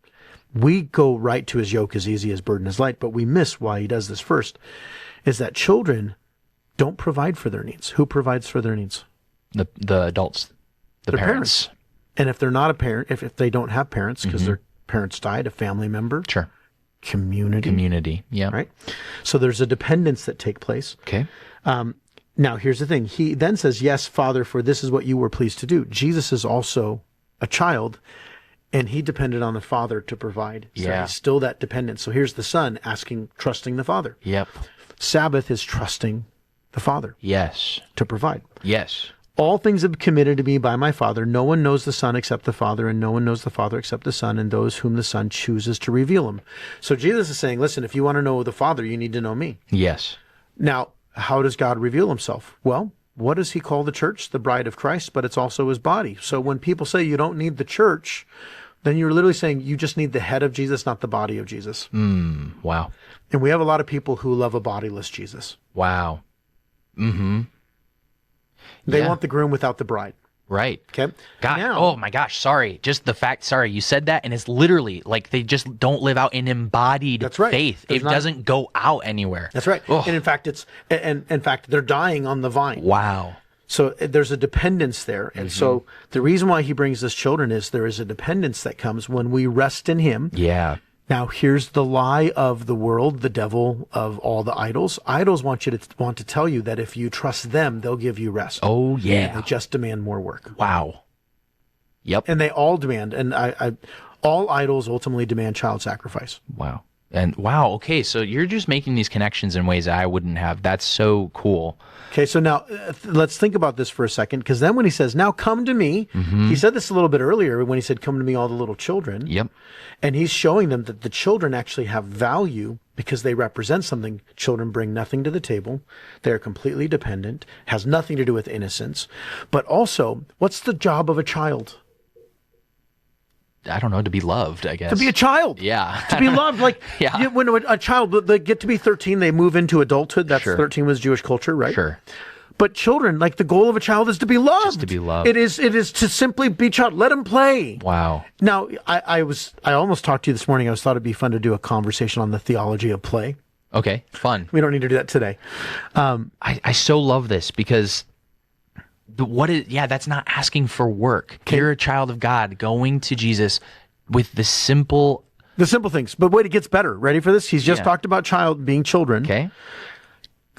We go right to his yoke is easy, his burden is light, but we miss why he does this first, is that children don't provide for their needs. Who provides for their needs? The adults, the Their parents. And if they're not a parent, if they don't have parents because their parents died, a family member, Sure. community, Yeah. right? So there's a dependence that take place. Okay. Now, here's the thing. He then says, yes, Father, for this is what you were pleased to do. Jesus is also a child, and he depended on the Father to provide. So Yeah. he's still that dependent. So here's the Son trusting the Father. Yep. Sabbath is trusting the Father Yes. to provide. Yes. All things have been committed to me by my Father. No one knows the Son except the Father, and no one knows the Father except the Son, and those whom the Son chooses to reveal him. So Jesus is saying, listen, if you want to know the Father, you need to know me. Yes. Now, how does God reveal himself? Well, what does he call the church? The bride of Christ, but it's also his body. So when people say you don't need the church, then you're literally saying you just need the head of Jesus, not the body of Jesus. Wow. And we have a lot of people who love a bodiless Jesus. Wow. Mm-hmm. They Yeah. want the groom without the bride. Right. Okay. God, Now, oh my gosh, sorry. Just the fact, sorry, you said that, and it's literally like they just don't live out an embodied That's right. faith. There's It not- doesn't go out anywhere. that's right. Oh. And in fact, they're dying on the vine. Wow. So there's a dependence there. And so the reason why he brings us children is there is a dependence that comes when we rest in him. Yeah. Now, here's the lie of the world, the devil of all the idols. Idols want to tell you that if you trust them, they'll give you rest. Oh, They yeah. just demand more work. Wow. Yep. And they all demand, and all idols ultimately demand child sacrifice. Wow. And wow, okay, so you're just making these connections in ways that I wouldn't have. That's so cool. Okay, so now let's think about this for a second, because then when he says, now come to me, he said this a little bit earlier when he said, come to me, all the little children. Yep. And he's showing them that the children actually have value because they represent something. Children bring nothing to the table. They're completely dependent, has nothing to do with innocence. But also, what's the job of a child? I don't know, to be loved, I guess. To be a child. Yeah. To be loved. Like, Yeah. when a child, they get to be 13, they move into adulthood. That's Sure. 13 was Jewish culture, right? Sure. But children, like the goal of a child is to be loved. Just to be loved. It is to simply be child. Let them play. Wow. Now, I almost talked to you this morning. I thought it'd be fun to do a conversation on the theology of play. Okay, fun. We don't need to do that today. I so love this because that's not asking for work. You're a child of God going to Jesus with the simple. The simple things. But wait, it gets better. Ready for this? He's just Yeah. talked about being children. Okay.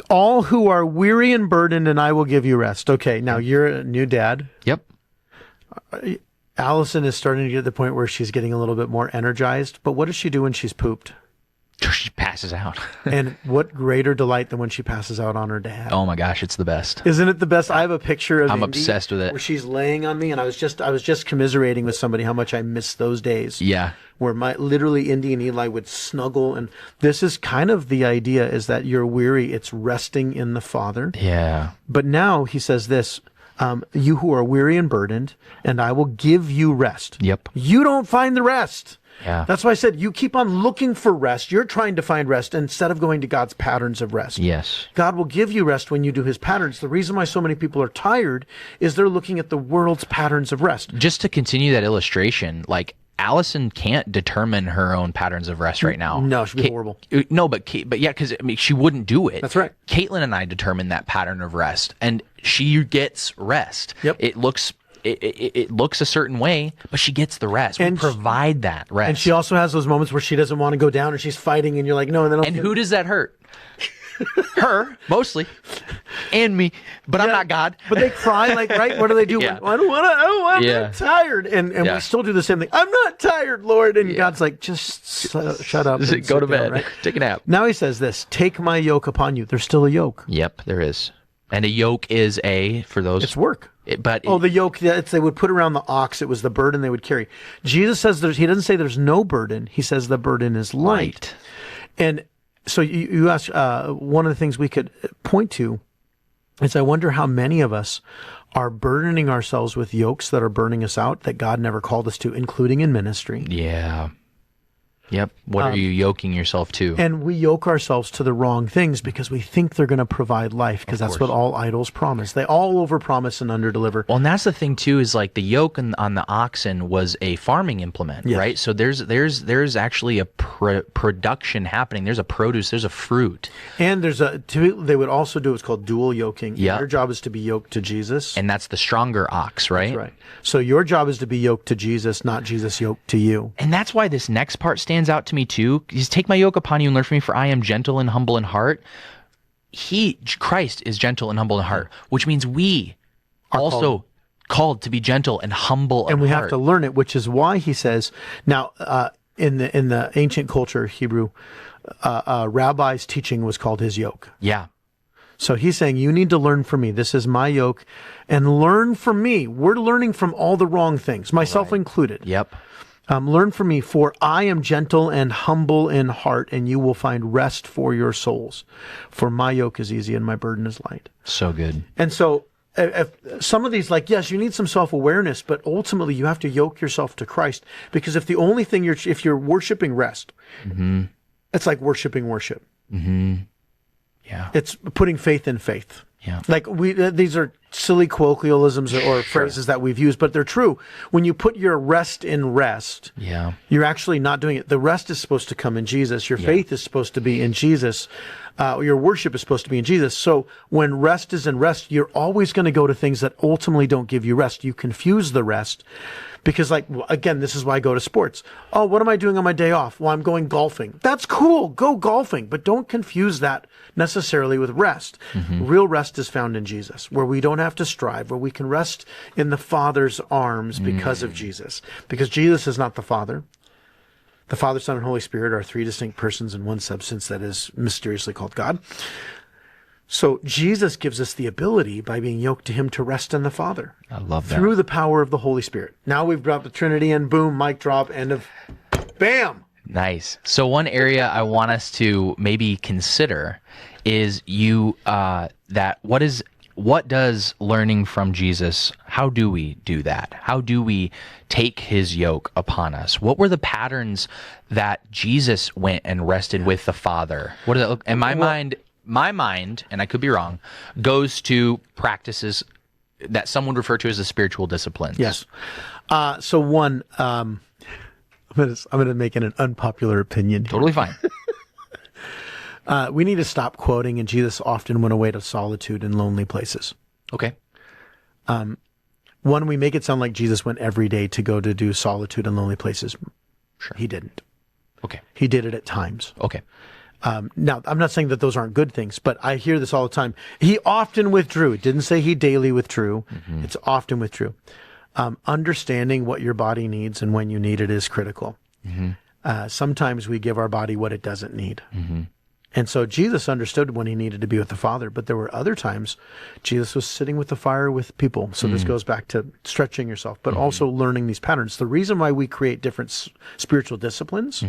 All who are weary and burdened, and I will give you rest. Okay, now you're a new dad. Yep. Allison is starting to get to the point where she's getting a little bit more energized. But what does she do when she's pooped? She passes out. And what greater delight than when she passes out on her dad? Oh my gosh, it's the best. Isn't it the best? I have a picture of I'm Indy obsessed with it. where she's laying on me, and I was just commiserating with somebody how much I miss those days. Yeah. Where literally Indy and Eli would snuggle, and this is kind of the idea: is that you're weary, it's resting in the Father. Yeah. But now he says this: you who are weary and burdened, and I will give you rest. Yep. You don't find the rest. Yeah. That's why I said you keep on looking for rest. You're trying to find rest instead of going to God's patterns of rest. Yes. God will give you rest when you do his patterns. The reason why so many people are tired is they're looking at the world's patterns of rest. Just to continue that illustration, like Allison can't determine her own patterns of rest right now. No, she'd be horrible. No, but yeah, because I mean, she wouldn't do it. That's right. Caitlin and I determine that pattern of rest, and she gets rest. Yep. It looks a certain way, but she gets the rest. We And provide that rest. And she also has those moments where she doesn't want to go down and she's fighting and you're like, no. And then who does that hurt? Her, mostly, and me. But I'm not God. But they cry like, right? What do they do? Yeah. I don't want to. I'm Yeah. not tired. And Yeah. we still do the same thing. I'm not tired, Lord. And God's like, just shut up. And Go to sit bed. down, right? Take a nap. Now he says this, take my yoke upon you. There's still a yoke. Yep, there is. And a yoke is for those. It's work. But the yoke that they would put around the ox, it was the burden they would carry. Jesus says he doesn't say there's no burden. He says the burden is light. And so you asked, one of the things we could point to is I wonder how many of us are burdening ourselves with yokes that are burning us out that God never called us to, including in ministry. Yeah. Yep. What are you yoking yourself to? And we yoke ourselves to the wrong things because we think they're going to provide life, because that's what all idols promise. They all overpromise and underdeliver. Well, and that's the thing too, is like the yoke on the oxen was a farming implement, Yes. right? So there's actually a production happening. There's a produce. There's a fruit. And they would also do what's called dual yoking. Yeah. Your job is to be yoked to Jesus. And that's the stronger ox, right? That's right. So your job is to be yoked to Jesus, not Jesus yoked to you. And that's why this next part stands out to me too. Is take my yoke upon you and learn from me, for I am gentle and humble in heart. Christ is gentle and humble in heart, which means we are also called to be gentle and humble And in we heart. have to learn it, which is why he says, now, in the ancient culture, Hebrew, rabbi's teaching was called his yoke. Yeah. So he's saying, you need to learn from me. This is my yoke, and learn from me. We're learning from all the wrong things, myself included. Yep. Learn from me, for I am gentle and humble in heart, and you will find rest for your souls. For my yoke is easy and my burden is light. So good. And so if some of these, like, yes, you need some self-awareness, but ultimately you have to yoke yourself to Christ, because if the only thing if you're worshiping rest, it's like worshiping worship. Yeah. It's putting faith in faith. Yeah. Like these are silly colloquialisms or phrases that we've used, but they're true. When you put your rest in rest, Yeah. you're actually not doing it. The rest is supposed to come in Jesus. Your faith is supposed to be in Jesus. Your worship is supposed to be in Jesus. So when rest is in rest, you're always going to go to things that ultimately don't give you rest. You confuse the rest. Because, like, again, this is why I go to sports. Oh, what am I doing on my day off? Well, I'm going golfing. That's cool. Go golfing. But don't confuse that necessarily with rest. Real rest is found in Jesus, where we don't have to strive, where we can rest in the Father's arms because of Jesus. Because Jesus is not the Father. The Father, Son, and Holy Spirit are three distinct persons in one substance that is mysteriously called God. So Jesus gives us the ability, by being yoked to him, to rest in the Father. I love that. Through the power of the Holy Spirit. Now we've brought the Trinity in, boom, mic drop, end of, bam! Nice. So one area I want us to maybe consider is what does learning from Jesus, how do we do that? How do we take his yoke upon us? What were the patterns that Jesus went and rested with the Father? What does that look? And my mind, and I could be wrong, goes to practices that some would refer to as the spiritual disciplines. Yes. So one, I'm going to make it an unpopular opinion. Totally fine. We need to stop quoting, and Jesus often went away to solitude and lonely places. Okay. One, we make it sound like Jesus went every day to go to do solitude and lonely places. Sure. He didn't. Okay. He did it at times. Okay. Now, I'm not saying that those aren't good things, but I hear this all the time. He often withdrew. It didn't say he daily withdrew. It's often withdrew. Understanding what your body needs and when you need it is critical. Sometimes we give our body what it doesn't need. And so Jesus understood when he needed to be with the Father, but there were other times Jesus was sitting with the fire with people. So this goes back to stretching yourself, but also learning these patterns. The reason why we create different spiritual disciplines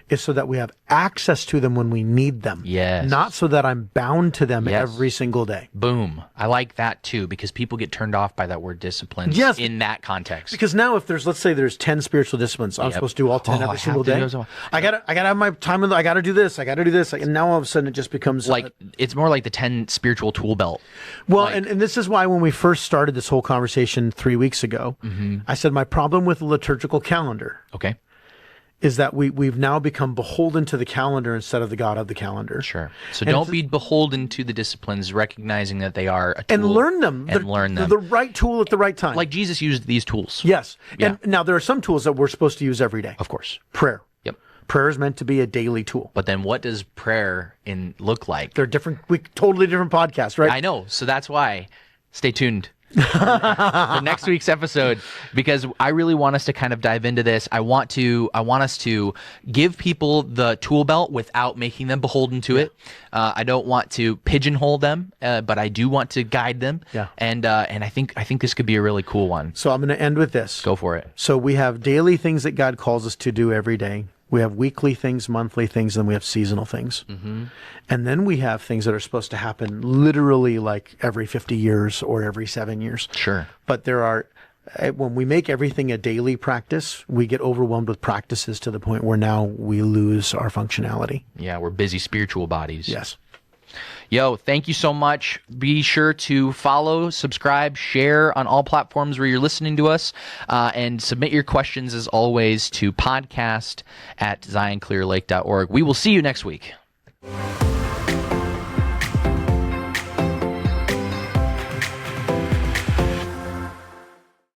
is so that we have access to them when we need them. Yes. Not so that I'm bound to them Yes. every single day. Boom. I like that too, because people get turned off by that word discipline Yes. in that context. Because now if let's say there's 10 spiritual disciplines, I'm supposed to do all 10 Oh, I every have single to day. do so- I gotta have my time I gotta do this. And now all of a sudden it just becomes Like, it's more like the 10 spiritual tool belt. well, and this is why when we first started this whole conversation 3 weeks ago, I said my problem with the liturgical calendar Okay. is that we've now become beholden to the calendar instead of the God of the calendar. Sure. So And don't it's- be beholden to the disciplines, recognizing that they are a tool. And learn them. And learn them. The right tool at the right time. Like Jesus used these tools. yes. Yeah. And now there are some tools that we're supposed to use every day. Of course. Prayer. Yep. Prayer is meant to be a daily tool. But then what does prayer look like? They're different, totally different podcasts, right? I know. So that's why stay tuned for next week's episode, because I really want us to kind of dive into this. I want us to give people the tool belt without making them beholden to it. I don't want to pigeonhole them, but I do want to guide them. Yeah. And I think this could be a really cool one. So I'm going to end with this. Go for it. So we have daily things that God calls us to do every day. We have weekly things, monthly things, and we have seasonal things. Mm-hmm. And then we have things that are supposed to happen literally like every 50 years or every 7 years. Sure. But there are, when we make everything a daily practice, we get overwhelmed with practices to the point where now we lose our functionality. Yeah, we're busy spiritual bodies. Yes. Yo, thank you so much. Be sure to follow, subscribe, share on all platforms where you're listening to us, and submit your questions as always to podcast@zionclearlake.org. We will see you next week.